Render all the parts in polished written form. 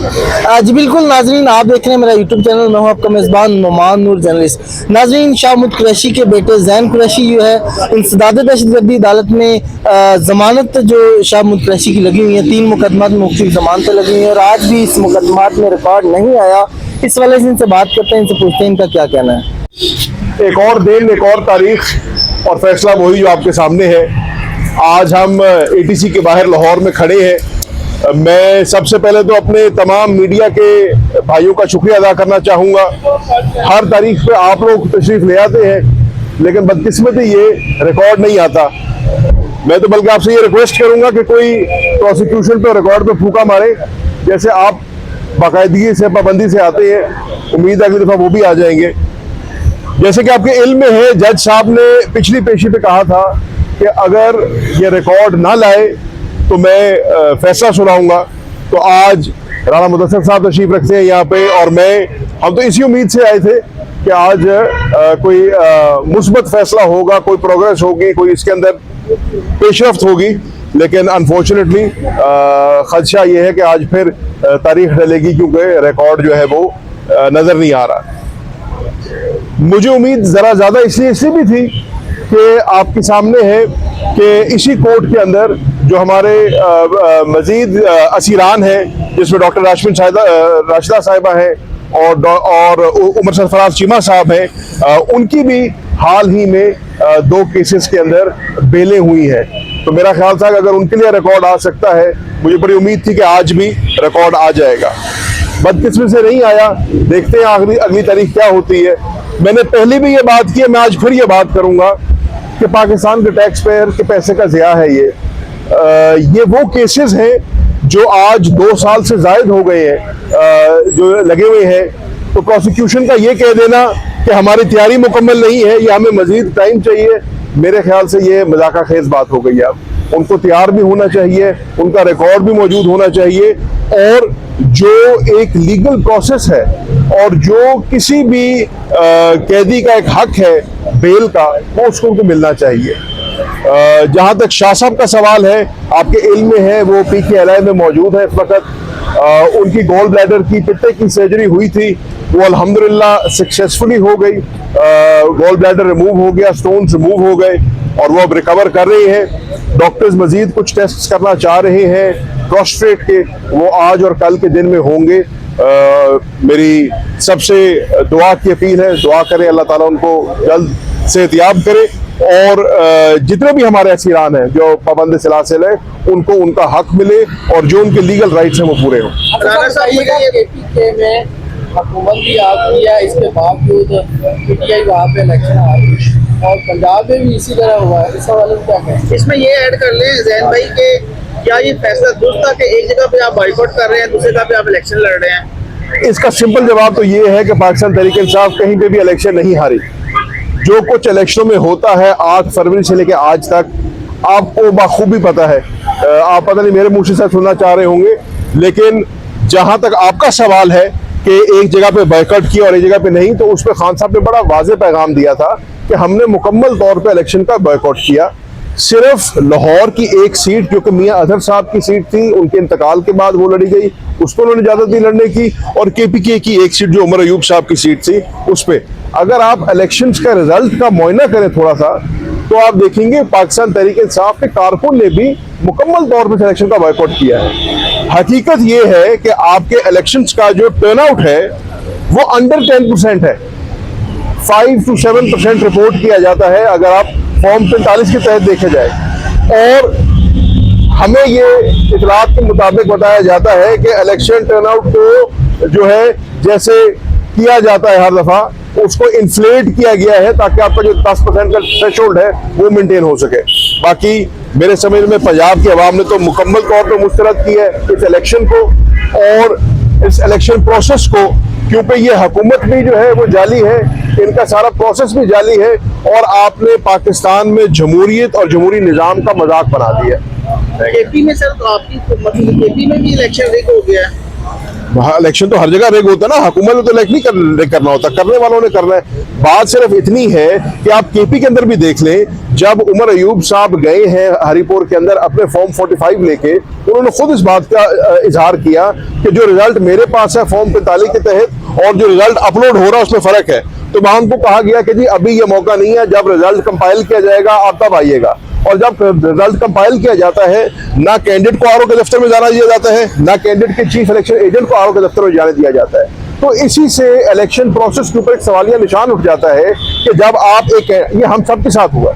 जी बिल्कुल नाजरीन, आप देख रहे हैं मेरा यूट्यूब चैनल। मैं हूं आपका मेज़बान नुमान नूर जर्नलिस्ट। नाजरीन, शाह महमूद कुरैशी के बेटे जैन कुरैशी जो है इंसदाद दहशतगर्दी अदालत में जमानत जो शाह महमूद कुरैशी की लगी हुई है, 3 मुकदमात में मुख्तलिफ जमानतें लगी हुई हैं और आज भी इस मुकदमात में रिकॉर्ड नहीं आया। इस वाले से इनसे बात करते हैं, इनसे पूछते हैं इनका क्या कहना है। एक और दिन, एक और तारीख और फैसला वही जो आपके सामने है। आज हम एटीसी के बाहर लाहौर में खड़े हैं। मैं सबसे पहले तो अपने तमाम मीडिया के भाइयों का शुक्रिया अदा करना चाहूँगा। हर तारीख पे आप लोग तशरीफ ले आते हैं, लेकिन बदकिस्मती ये रिकॉर्ड नहीं आता। मैं तो बल्कि आपसे ये रिक्वेस्ट करूँगा कि कोई प्रोसिक्यूशन पे रिकॉर्ड पे फूका मारे, जैसे आप बाकायदगी से पाबंदी से आते हैं। उम्मीद है अगली दफ़ा वो भी आ जाएंगे। जैसे कि आपके इल्म में है, जज साहब ने पिछली पेशी पे कहा था कि अगर ये रिकॉर्ड ना लाए तो मैं फैसला सुनाऊंगा। तो आज राणा मुदस्सिर साहब तशरीफ रखते हैं यहाँ पे, और हम तो इसी उम्मीद से आए थे कि आज कोई मुस्बत फैसला होगा, कोई प्रोग्रेस होगी, कोई इसके अंदर पेशरफ्त होगी। लेकिन अनफॉर्चुनेटली खदशा ये है कि आज फिर तारीख डलेगी, क्योंकि रिकॉर्ड जो है वो नजर नहीं आ रहा। मुझे उम्मीद जरा ज्यादा इसलिए भी थी कि आपके सामने है कि इसी कोर्ट के अंदर जो हमारे मजीद असीरान हैं, जिसमें डॉक्टर राशिदा साहिबा हैं और उमर सरफराज चीमा साहब हैं, उनकी भी हाल ही में 2 केसेस के अंदर बेलें हुई हैं। तो मेरा ख्याल था कि अगर उनके लिए रिकॉर्ड आ सकता है, मुझे बड़ी उम्मीद थी कि आज भी रिकॉर्ड आ जाएगा। बदकिस्मती से नहीं आया। देखते हैं अगली तारीख क्या होती है। मैंने पहले भी ये बात की है, मैं आज फिर ये बात करूंगा कि पाकिस्तान के टैक्स पेयर के पैसे का ज़िया है ये वो केसेस हैं जो आज 2 साल से जायद हो गए हैं जो लगे हुए हैं। तो प्रोसिक्यूशन का ये कह देना कि हमारी तैयारी मुकम्मल नहीं है या हमें मजीद टाइम चाहिए, मेरे ख्याल से ये मजाका खेज बात हो गई है। अब उनको तैयार भी होना चाहिए, उनका रिकॉर्ड भी मौजूद होना चाहिए, और जो एक लीगल प्रोसेस है और जो किसी भी कैदी का एक हक है बेल का, वो उसको उनको मिलना चाहिए। जहां तक शाह साहब का सवाल है, आपके इल्म में है वो PKLI में मौजूद है इस वक्त। उनकी गॉल ब्लैडर की पित्ते की सर्जरी हुई थी, वो अल्हम्दुलिल्लाह सक्सेसफुली हो गई। गॉल ब्लैडर रिमूव हो गया, स्टोन्स रिमूव हो गए और वो अब रिकवर कर रही हैं। डॉक्टर्स मजीद कुछ टेस्ट करना चाह रहे हैं प्रोस्टेट के, वो आज और कल के दिन में होंगे। मेरी सबसे दुआ की अपील है, दुआ करें अल्लाह ताला उनको जल्द सेहतियाब करे, और जितने भी हमारे असीरान हैं जो पाबंद सिलासिल है, उनको उनका हक मिले और जो उनके लीगल राइट्स हैं वो पूरे हों। हुकूमत भी आ गई है, इसके बावजूद PTI वहाँ पे इलेक्शन आ गई, और पंजाब में भी इसी तरह हुआ है। इस हवाले से क्या कहें? इसमें ये ऐड कर लें जैन भाई के, क्या ये फैसला दुरुस्त था कि एक जगह पे आप बॉयकॉट कर रहे हैं, दूसरी जगह पे आप इलेक्शन लड़ रहे हैं? इसका सिंपल जवाब तो ये है कि पाकिस्तान तहरीक इंसाफ कहीं पे भी इलेक्शन नहीं हारी। जो कुछ इलेक्शनों में होता है 8 फरवरी से लेकर आज तक, आपको बाखूबी पता है। आप पता नहीं मेरे मुंह से सुनना चाह रहे होंगे, लेकिन जहां तक आपका सवाल है कि एक जगह पे बायकॉट किया और एक जगह पे नहीं, तो उस पर खान साहब ने बड़ा वाज़ेह पैगाम दिया था कि हमने मुकम्मल तौर पे इलेक्शन का बायकॉट किया। सिर्फ लाहौर की एक सीट, जो कि मियां अजहर साहब की सीट थी, उनके इंतकाल के बाद वो लड़ी गई, उस पर उन्होंने इजाजत दी लड़ने की, और KPK की एक सीट जो उमर अयूब साहब की सीट थी, उस पर अगर आप इलेक्शंस का रिजल्ट का मुआयना करें थोड़ा सा, तो आप देखेंगे पाकिस्तान तहरीक इंसाफ के कारकुन ने भी मुकम्मल तौर पर इलेक्शन का बायकॉट किया है। हकीकत ये है कि आपके इलेक्शंस का जो टर्नआउट है वो अंडर 10% है। 5 to 7% रिपोर्ट किया जाता है अगर आप फॉर्म 45 के तहत देखे जाए, और हमें ये इतलात के मुताबिक बताया जाता है कि इलेक्शन टर्नआउट को जो है जैसे किया जाता है हर दफा, उसको इन्फ्लेट किया गया है ताकि आपका जो 10% का थ्रेशोल्ड है वो मेंटेन हो सके। बाकी मेरे समझ में पंजाब की आवाम ने तो मुकम्मल तौर पर मुस्तरद की है इस इलेक्शन को और इस इलेक्शन प्रोसेस को, क्योंकि ये हुकूमत भी जो है वो जाली है, इनका सारा प्रोसेस भी जाली है, और आपने पाकिस्तान में जमहूरियत और जमहूरी निज़ाम का मजाक बना दिया। KP में सर, तो आपकी मतलब KP में भी इलेक्शन रिग हो गया है? इलेक्शन तो हर जगह रेग होता है ना, हुकूमत ने तो इलेक्ट नहीं करना होता, करने वालों ने करना है। बात सिर्फ इतनी है कि आप केपी के अंदर भी देख लें, जब उमर अयूब साहब गए हैं हरिपुर के अंदर अपने फॉर्म 45 लेके, उन्होंने खुद इस बात का इजहार किया कि जो रिजल्ट मेरे पास है फॉर्म 45 के तहत और जो रिजल्ट अपलोड हो रहा है उसमें फर्क है। तो वहां उनको कहा गया कि जी अभी ये मौका नहीं है, जब रिजल्ट कंपाइल किया जाएगा आप तब आइएगा। और जब रिजल्ट कंपाइल किया जाता है, ना कैंडिडेट को आरओ के दफ्तर में जाना दिया जाता है, ना कैंडिडेट के चीफ इलेक्शन एजेंट को आरओ के दफ्तर में जाने दिया जाता है। तो इसी से इलेक्शन प्रोसेस के ऊपर एक सवालिया निशान उठ जाता है कि जब आप ये हम सबके साथ हुआ,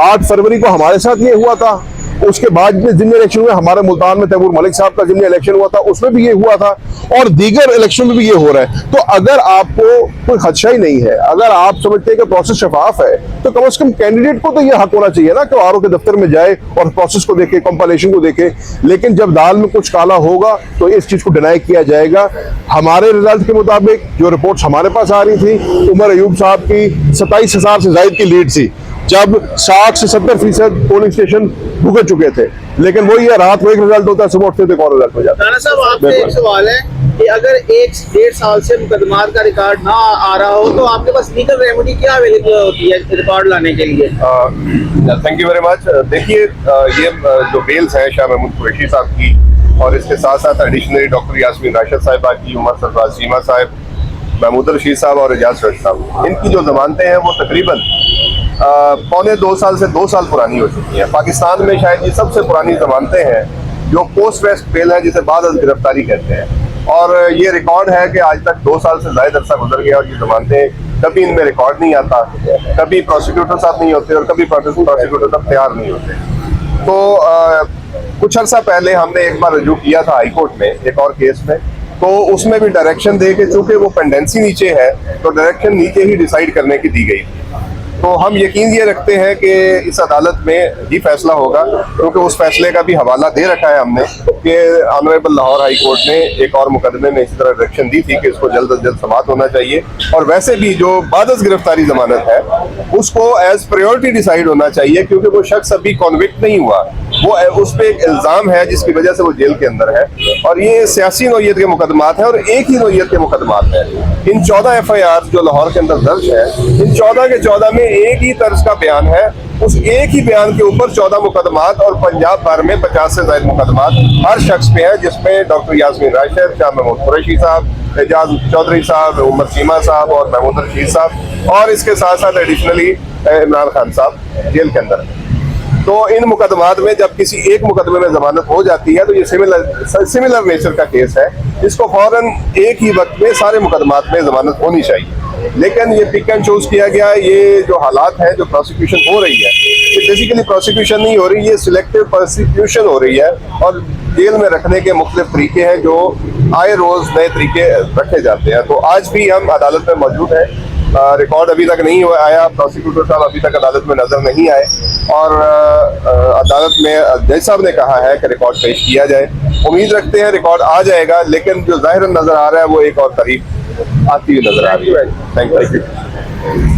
8 फरवरी को हमारे साथ ये हुआ था, उसके बाद जिम्मे इलेक्शन हुए हमारे मुल्तान में तैमूर मलिक साहब का जिम्मे इलेक्शन हुआ था, उसमें भी ये हुआ था, और दीगर इलेक्शन में भी ये हो रहा है। तो अगर आपको कोई खदशा ही नहीं है, अगर आप समझते हैं कि प्रोसेस शफाफ है, तो कम से कम कैंडिडेट को तो ये हक होना चाहिए ना कि आरओ के दफ्तर में जाए और प्रोसेस को देखे, कंपाइलेशन को देखे। लेकिन जब दाल में कुछ काला होगा तो इस चीज को डिनाई किया जाएगा। हमारे रिजल्ट के मुताबिक जो रिपोर्ट्स हमारे पास आ रही थी, उमर अयूब साहब की 27,000 से ज्यादा की लीड थी, जब 60 से 70% पोलिंग स्टेशन भुगत चुके थे। लेकिन वही है, रात को एक रिजल्ट होता है, सुबह उठते थे और रिजल्ट हो जाता है। राणा साहब, आपसे एक सवाल है कि अगर 1-1.5 साल से मुकदमात का रिकॉर्ड ना आ रहा हो तो आपके पास लीगल रेमेडी क्या अवेलेबल होती है रिकॉर्ड लाने के लिए? Thank you very much. देखिए, ये जो बेल्स हैं शाह महमूद कुरैशी साहब की, और इसके साथ साथ एडिशनली डॉक्टर यास्मीन राशिद साहिबा की, उमर सरफराज चीमा साहब, महमूद रशीद साहब और एजाज रशीद साहब, इनकी जो जमानतें हैं वो तकरीबन पौने 2 साल से 2 साल पुरानी हो चुकी हैं। पाकिस्तान में शायद ये सबसे पुरानी जमानतें हैं जो पोस्ट रेस्ट बेल है, जिसे बाद अज़ गिरफ्तारी कहते हैं। और ये रिकॉर्ड है कि आज तक 2 साल से ज़्यादा अरसा गुजर गया और ये जमानतें कभी इनमें रिकॉर्ड नहीं आता, कभी प्रोसिक्यूटर साहब नहीं होते और कभी प्रोसिक्यूटर साहब तैयार नहीं होते। तो कुछ अर्सा पहले हमने एक बार रजू किया था हाई कोर्ट में एक और केस में, तो उसमें भी डायरेक्शन दे के, चूंकि वो पेंडेंसी नीचे है तो डायरेक्शन नीचे ही डिसाइड करने की दी गई। तो हम यकीन ये रखते हैं कि इस अदालत में ही फैसला होगा, क्योंकि उस फैसले का भी हवाला दे रखा है हमने कि ऑनरेबल लाहौर हाई कोर्ट ने एक और मुकदमे में इसी तरह डायरेक्शन दी थी कि इसको जल्द अज जल्द समाअत होना चाहिए। और वैसे भी जो बाद अज़ गिरफ्तारी जमानत है उसको एज प्रायोरिटी डिसाइड होना चाहिए, क्योंकि वो शख्स अभी कॉन्विक्ट नहीं हुआ, वो उस पर एक इल्ज़ाम है जिसकी वजह से वो जेल के अंदर है। और ये सियासी नौयत के मुकदमात हैं और एक ही नौयत के मुकदमात हैं। इन 14 FIR जो लाहौर के अंदर दर्ज है, इन 14 के 14 में एक ही तर्ज का बयान है। उस एक ही बयान के ऊपर 14 मुकदमात और पंजाब भर में 50 से ज्यादा मुकदमात हर शख्स पे हैं, जिसमें डॉक्टर यास्मीन राशिद, शाह महमूद कुरैशी साहब, एजाज चौधरी साहब, उमर चीमा साहब और महमूद रशीद साहब, और इसके साथ साथ एडिशनली इमरान खान साहब जेल के अंदर। तो इन मुकदमात में जब किसी एक मुकदमे में जमानत हो जाती है तो ये सिमिलर नेचर का केस है, इसको फौरन एक ही वक्त में सारे मुकदमात में जमानत होनी चाहिए। लेकिन ये पिक एंड चूज किया गया, ये जो हालात हैं, जो प्रोसिक्यूशन हो रही है, ये बेसिकली प्रोसिक्यूशन नहीं हो रही, ये सिलेक्टिव प्रोसिक्यूशन हो रही है। और जेल में रखने के मुख्तलिफ तरीके हैं जो आए रोज नए तरीके रखे जाते हैं। तो आज भी हम अदालत में मौजूद हैं, रिकॉर्ड अभी तक नहीं आया, प्रोसिक्यूटर साहब अभी तक अदालत में नजर नहीं आए, और अदालत में जज साहब ने कहा है कि रिकॉर्ड पेश किया जाए। उम्मीद रखते हैं रिकॉर्ड आ जाएगा, लेकिन जो ज़ाहिरन नजर आ रहा है वो एक और तारीख आती हुई नजर आ रही है। Thank you.